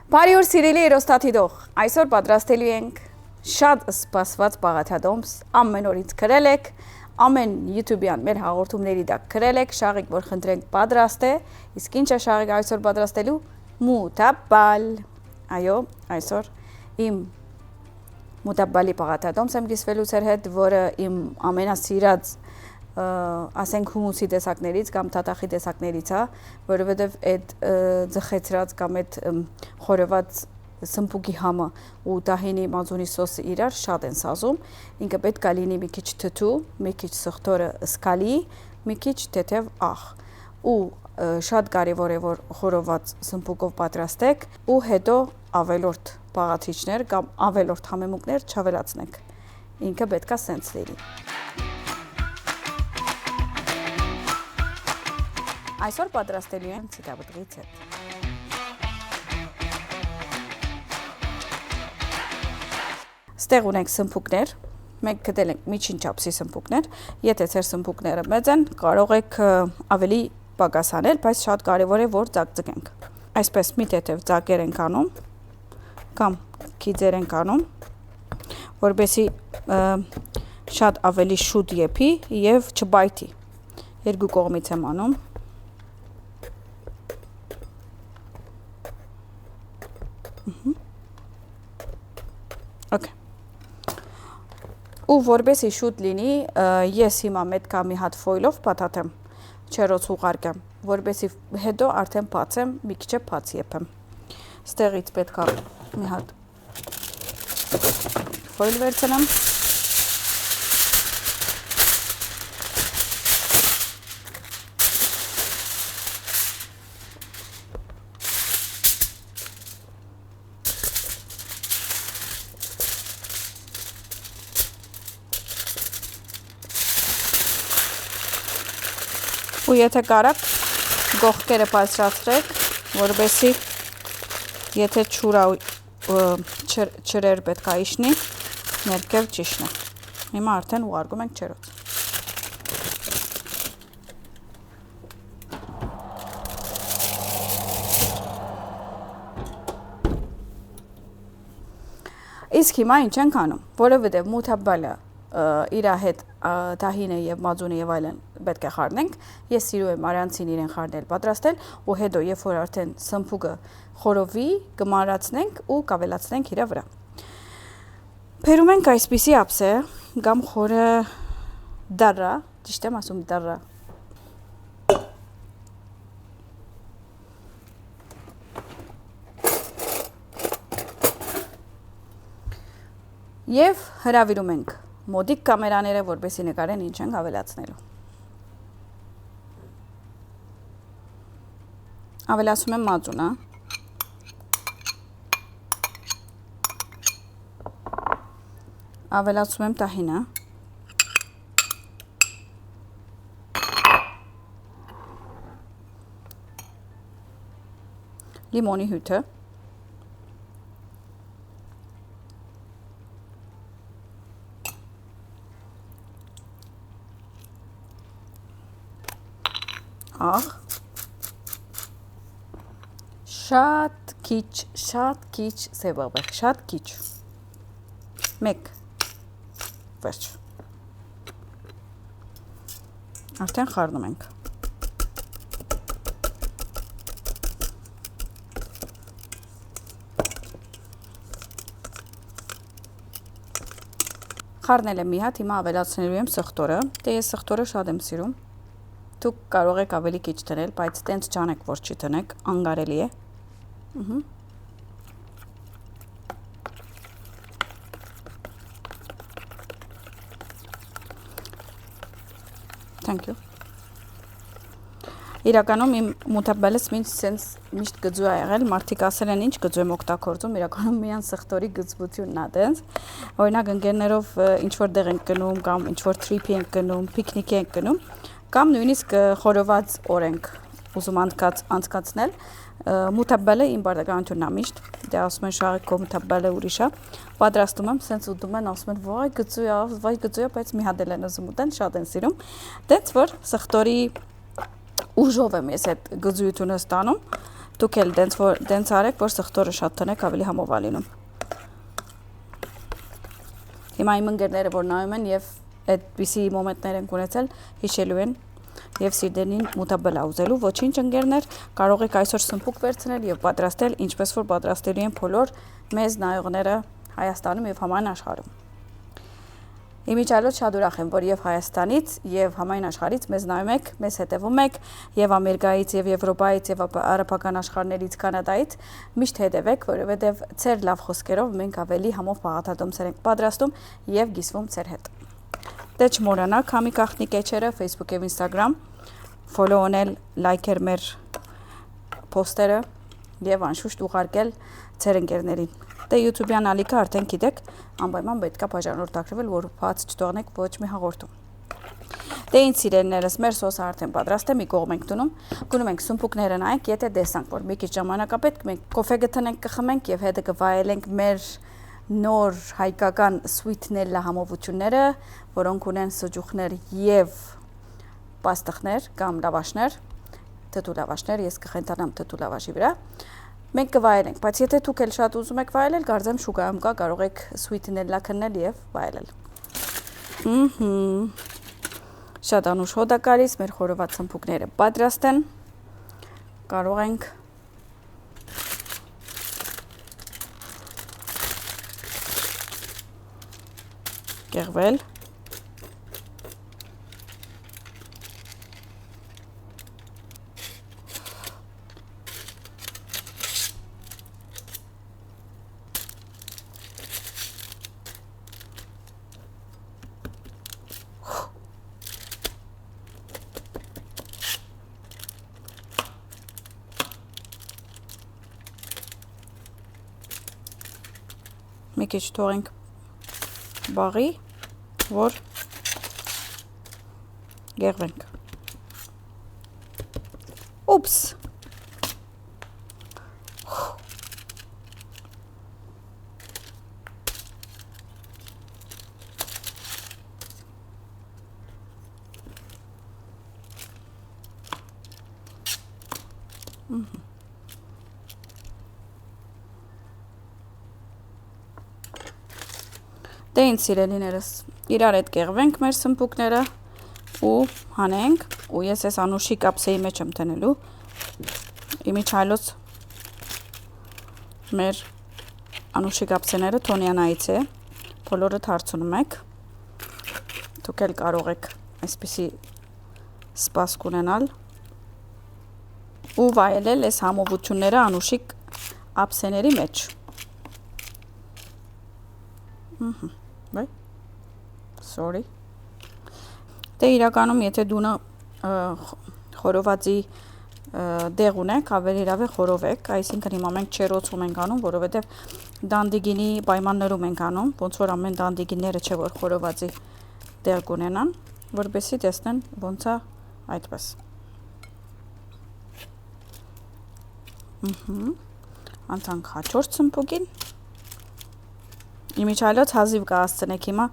Բարի օր սիրելի երոստաթիդող, այսօր պատրաստելու ենք շատ սպասված բաղաթադոմս, ամեն օրից գրել եք, ամեն YouTube-յան մեր հաղորդումների դակ գրել եք, շաղիկ որ խնդրենք պատրաստ է, իսկ ինչ է շաղիկ այսօր պատրաստելու մութաբալ, այո, այսօր իմ մութաբալի բաղաթադոմս եմ կիսվելու ձեր հետ, որը իմ ամենասիրած ասենք հումուսի տեսակներից կամ թաթախի տեսակներից է, որովհետև այդ ձխեցրած կամ այդ խորոված սմբուկի համը ու տահինի մազունի սոսը իրար շատ են սազում, ինքը պետք է լինի մի քիչ թթու, մի քիչ սխտորը սկալի, մի քիչ թեթև աղ ու շատ կարևոր է որ խորոված սմբուկով պատրաստեք ու հետո ավելորդ բաղաթիչներ կամ ավելորդ համեմունքներ չավելացնեք, ինքը պետք է սենց լինի։ Այսօր պատրաստելու եմ ցիկաբտղից հետ։ Ստեղ ունենք սմբուկներ, մենք գտել ենք միջին չափսի սմբուկներ, եթե ձեր սմբուկները մեծ են, կարող եք ավելի պակաս անել, բայց շատ կարևոր է որ ձագձգենք։ Այսպես մի թեթև ձագեր ենք անում կամ քիծեր ենք անում, որպեսզի շատ ավելի շուտ եփի եւ չբայթի։ Երկու կողմից եմ անում։ Okay. Ու որպեսզի շուտ լինի, ես հիմա մետքա մի հատ ֆոյլով պատաթեմ, չերոց ուղարկեմ, որպեսզի հետո արդեն բացեմ, մի քիչ է բաց եփեմ։ Ստեղից պետք է մի հատ ֆոյլ վերցնեմ։ Ու եթե կարաք գողքերը բարձրացրեք, որպեսզի եթե չուրա չրեր պետք է իշնի, ներքև ճիշտ է։ Հիմա արդեն ուղարկում ենք չերոց։ Իսկ հիմա ինչ ենք անում, որովհետև մութաբալը իր հետ տահինը եւ մազունը եւ այլն պետք է խառնենք։ Ես սիրում եմ արանցին իրեն խառնել, պատրաստել ու հետո երբ որ արդեն սմբուկը խորովի, կմանրացնենք ու կավելացնենք իր վրա։ Բերում ենք այսպիսի ափսե կամ խորը դարա, ճիշտ եմ ասում դարա։ Եվ հրավիրում ենք մոդիկ կամերաները, որպեսզի նկարեն ինչ ենք ավելացնելու։ Ավելացում եմ մազունը։ Ավելացում եմ տահինը։ Լիմոնի հյութը։ Աղ, շատ քիչ սևաբեղ, շատ քիչ, մեկ, վերջ, արդեն խառնում ենք, խառնել եմ մի հատ, հիմա ավելացնելու եմ սխտորը, դե ես սխտորը շատ եմ սիրում, Դուք կարող եք ավելի քիչ դնել, բայց տենց չանեք, որ չի դնեք, անգարելի է։ Thank you. Իրականում իմ մութաբալս միշտ գծու է եղել, մարդիկ ասել են ինչ գծու եմ օգտագործում, իրականում միան սխտորի գծվությունն է դենց։ Օրինակ ընկերներով ինչ-որ դեղ ենք գնում կամ ինչ-որ trip-ի ենք գնում, պիկնիկի ենք գնում, կամ նույնիսկ խորոված օր ենք ուզում անցկացնել, մութաբալը իմ բարձրականությունն է միշտ, դե ասում են շաղիկ քո մութաբալը ուրիշ է, պատրաստում եմ, սենց ուտում են, ասում են վայ գծու է, բայց մի հատ են ուզում ուտեն, շատ են սիրում, դենց որ սխտորի ուժով եմ ես այդ գծույթունը ստանում, Դուք էլ դենց արեք, որ սխտորը շատ տնեք, ավելի համով ա լինում։ Հիմա իմ ընկերները, որ նայում են եւ այդպիսի մոմենտներ են ունեցել, հիշելու են եւ Սիրդենին մուտաբլա ուզելու, ոչինչ ընկերներ, կարող եք այսօր սմբուկ վերցնել եւ պատրաստել, ինչպես որ պատրաստելու են բոլոր մեզ նայողները Հայաստանում եւ համայն աշխարհում։ Իմիջիալոց շատ ուրախ եմ, որ եւ Հայաստանից եւ համայն աշխարհից մեզ նայում եք, մեզ հետևում եք եւ Ամերիկայից եւ Եվրոպայից եւ արաբական աշխարհներից, Կանադայից միշտ հետևեք, որովհետեւ ծեր լավ խոսքերով մենք ավելի համով բաղաթատոմսեր ենք պատրաստում եւ գիսվում ծեր հետ։ Դե չմոռանաք համի գաղտնի կեչերը Facebook եւ Instagram, follow անել, լայքեր մեր post-երը եւ անշուշտ ուղարկել ծեր ընկերներին։ Դե YouTube-յան ալիքը արդեն գիտեք, անպայման պետք է բաժանորդագրվել, որ բաց չթողնեք ոչ մի հաղորդում։ Դե ինձ սիրելիներս, մեր սոսը արդեն պատրաստ է, մի կողմ ենք դնում, գնում ենք սմբուկները նայենք, եթե տեսանք, որ մի քիչ ժամանակ է պետք, մենք կոֆե գտնենք, կխմենք եւ հետը կվայելենք մեր նոր հայկական sweet-նելլա համովությունները, որոնք ունեն սուջուխներ եւ պաստղներ կամ լավաշներ, թթու լավաշներ, ես կխենթանամ թթու լավաշի վրա։ Մենք կվայելենք, բայց եթե դուք էլ շատ ուզում եք վայելել, կարծեմ շուկայում կա, կարող եք sweet-նելլա քննել եւ վայելել։ Շատ անուշ հոտ է գալիս, մեր խորոված սմբուկները պատրաստ են։ Կարող ենք կեղվել։ Մի քիչ թողենք բաղի, որ գեղվենք։ Ուպս։ Դե ինձ սիրելիներս, իրար հետ կեղվենք մեր սմբուկները ու հանենք, ու ես այս անուշի կապսեի մեջ եմ տնելու, իմիջիալոց մեր անուշի կապսեները Թոնյանայից է, բոլորը հարցնում եք, դուք էլ կարող եք այսպիսի սպասք ունենալ ու վայելել այս համովությունները անուշի ափսեների մեջ։ Sorry։ Դե իրականում, եթե դունը խորովածի դեղ ունեք, ավելի լավ է խորովեք, այսինքն հիմա մենք չերոցում ենք անում, որովհետև դանդիգինի պայմաններում ենք անում, ոնց որ ամեն դանդիգինները չէ, որ խորովածի դեղ կունենան, որպեսզի տեսնեն ոնց է այդպես։ Անցանք հաջորդ սմբուկին։ Իմիջիալոց հազիվ կհասցնեք հիմա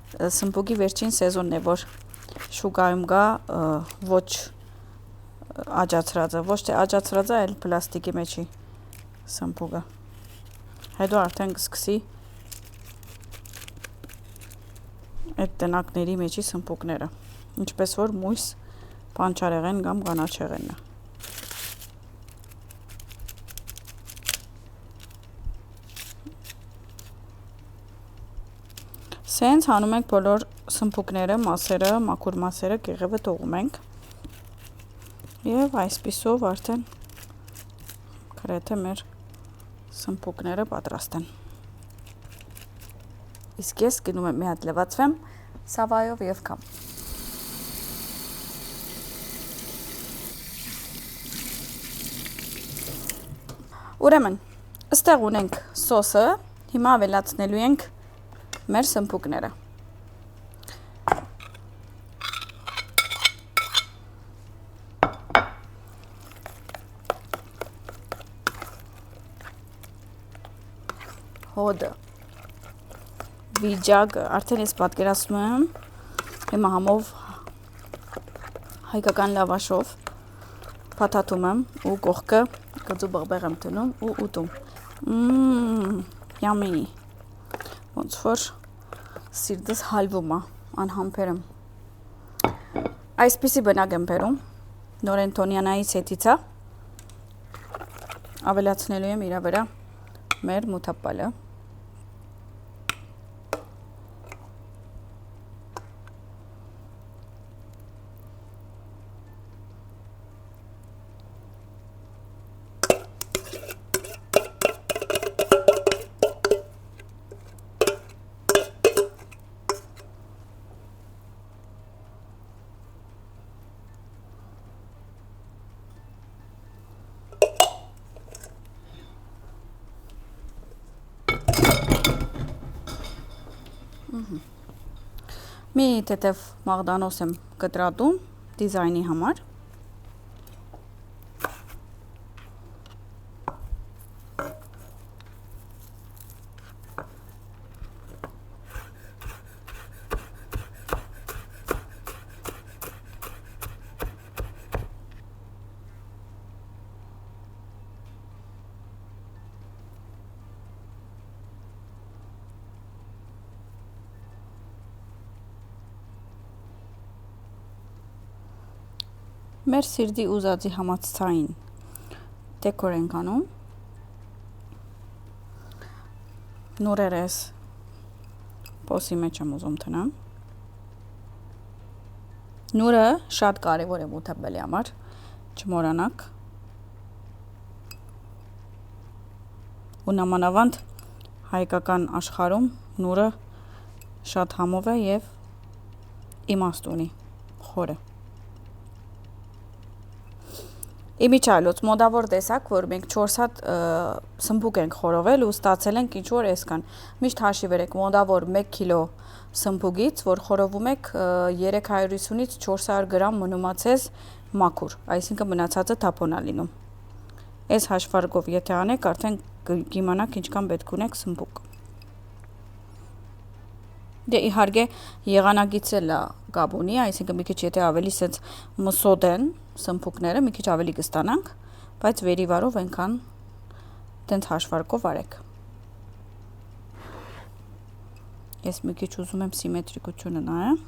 սմբուկի վերջին սեզոնն է, որ շուկայում գա ոչ աջացրածը, ոչ թե աջացրածը, այլ պլաստիկի մեջի սմբուկը։ Հետո արդեն կսկսի այդ տնակների մեջի սմբուկները, ինչպես որ մույս պանչարեղեն կամ կանաչեղենն է։ Սենց հանում ենք բոլոր սմբուկները, մասերը, մաքուր մասերը, կեղևը թողում ենք եւ այսպիսով արդեն գրեթե մեր սմբուկները պատրաստ են։ Իսկ ես գնում եմ մի հատ լվացվեմ սավայով եւ կամ։ Ուրեմն, ըստեղ ունենք սոսը, հիմա ավելացնելու ենք մեր սմբուկները։ Հոդը, վիճակը, արդեն ես պատկերացնում եմ, հիմա համով հայկական լավաշով փաթաթում եմ ու կողքը Գծու բղբեղ եմ տնում ու ուտում։ Yummy։ Ոնց որ սիրտս հալվում է, անհամբեր եմ։ Այսպիսի բնակ եմ բերում, նորեն Տոնյանայից հետից է, ավելացնելու եմ իրա վրա մեր մութապալը։ Մի թեթև մաղդանոս եմ կտրատում դիզայնի համար։ Մեր սիրտի ուզածի համացցային դեկոր ենք անում։ Նորերը ես պոսի մեջ եմ ուզում տնամ։ Նորը շատ կարևոր է մութաբելի համար, չմոռանաք։ Ու նամանավանդ հայկական աշխարհում նորը շատ համով է եւ իմաստ ունի, խորը։ Իմիջայլոց մոդավոր տեսակ, որ մենք 4 հատ սմբուկ ենք խորովել ու ստացել ենք ինչ-որ այսքան։ Միշտ հաշի վերեք մոդավոր 1 կիլո սմբուկից, որ խորովում եք 350-ից 400 գրամ մնումացես մաքուր, այսինքն մնացածը թափոնա լինում։ Այս հաշվարկով եթե անեք, արդեն կիմանաք ինչքան պետք ունեք սմբուկ։ Դե իհարկե եղանակից էլ գաբունի, այսինքն մի քիչ եթե ավելի սենց մսոտ են սմբուկները, մի քիչ ավելի կստանանք, բայց վերիվարով այնքան տենց հաշվարկով արեք։ Ես մի քիչ ուզում եմ սիմետրիկությունը նայեմ։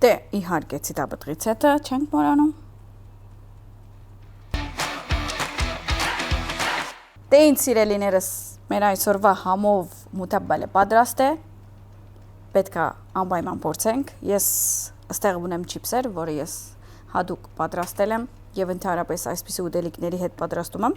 Դե իհարկե ցիտաբտրից հետը չենք մոռանում։ Դե ինձ սիրելիներս, մեր այսօրվա համով մութաբալը պատրաստ է։ Պետքա անպայման փորձենք։ Ես այստեղ ունեմ չիպսեր, որը ես հատուկ պատրաստել եմ եւ ընդհանրապես այսպիսի ուտելիքների հետ պատրաստում եմ։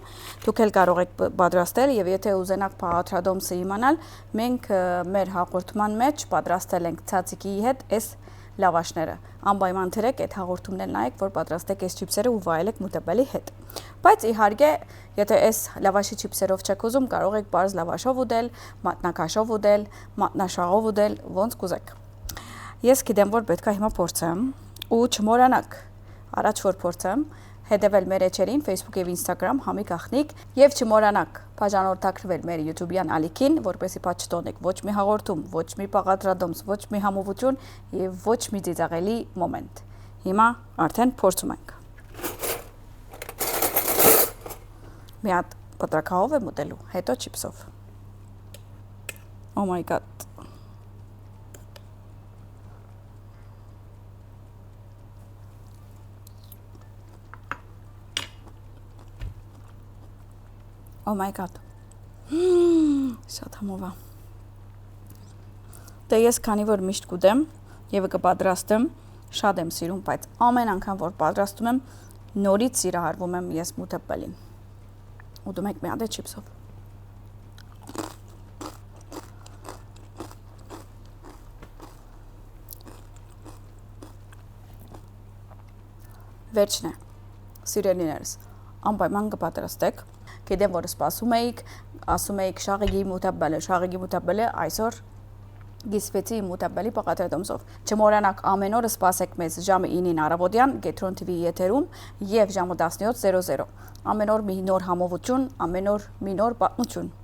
Դուք էլ կարող եք պատրաստել եւ եթե ուզենաք փաթրադոմսը իմանալ, մենք մեր հաղորդման մեջ պատրաստել ենք ցածիկի հետ այս լավաշները։ Անպայման թրեք այդ հաղորդումն էլ նայեք, որ պատրաստեք այս չիպսերը ու վայելեք մութաբալի հետ։ Բայց իհարկե, եթե այս լավաշի չիպսերով չեք ուզում, կարող եք բարձ լավաշով ուտել, մատնակաշով ուտել, մատնաշաղով ուտել, ոնց կուզեք։ Ես գիտեմ, որ պետքա հիմա փորձեմ ու չմոռանաք, առաջ որ փորձեմ, հետևել մեր էջերին Facebook եւ Instagram համի գախնիկ եւ չմոռանաք բաժանորդակրվել մեր YouTube-յան ալիքին, որպեսզի բաց չտոնեք ոչ մի հաղորդում, ոչ մի պաղադրադոմս, ոչ մի համովություն եւ ոչ մի ծիծաղելի մոմենտ։ Հիմա արդեն փորձում ենք։ Մի հատ պտրակահով եմ ուտելու, հետո չիպսով։ Oh my god։ Oh my god։ Շատ համով է։ Դե ես քանի որ միշտ կուտեմ եւ կպատրաստեմ, շատ եմ սիրում, բայց ամեն անգամ որ պատրաստում եմ, նորից սիրահարվում եմ ես մութաբալին։ Ուտում եք մի հատ չիպսով։ Վերջն է, սիրելիներս, անպայման կպատրաստեք։ Գիտեմ, որ սպասում էիք, ասում էիք շաղիգի մութաբալը, այսօր գիսվեցի մուտաբելի պաղաթադոմսով։ Չմոռանաք ամեն օրը սպասեք մեզ ժամը 9-ին առավոտյան Կենտրոն TV եթերում եւ ժամը 17:00։ Ամեն օր մի նոր համովություն, ամեն օր մի նոր պատմություն։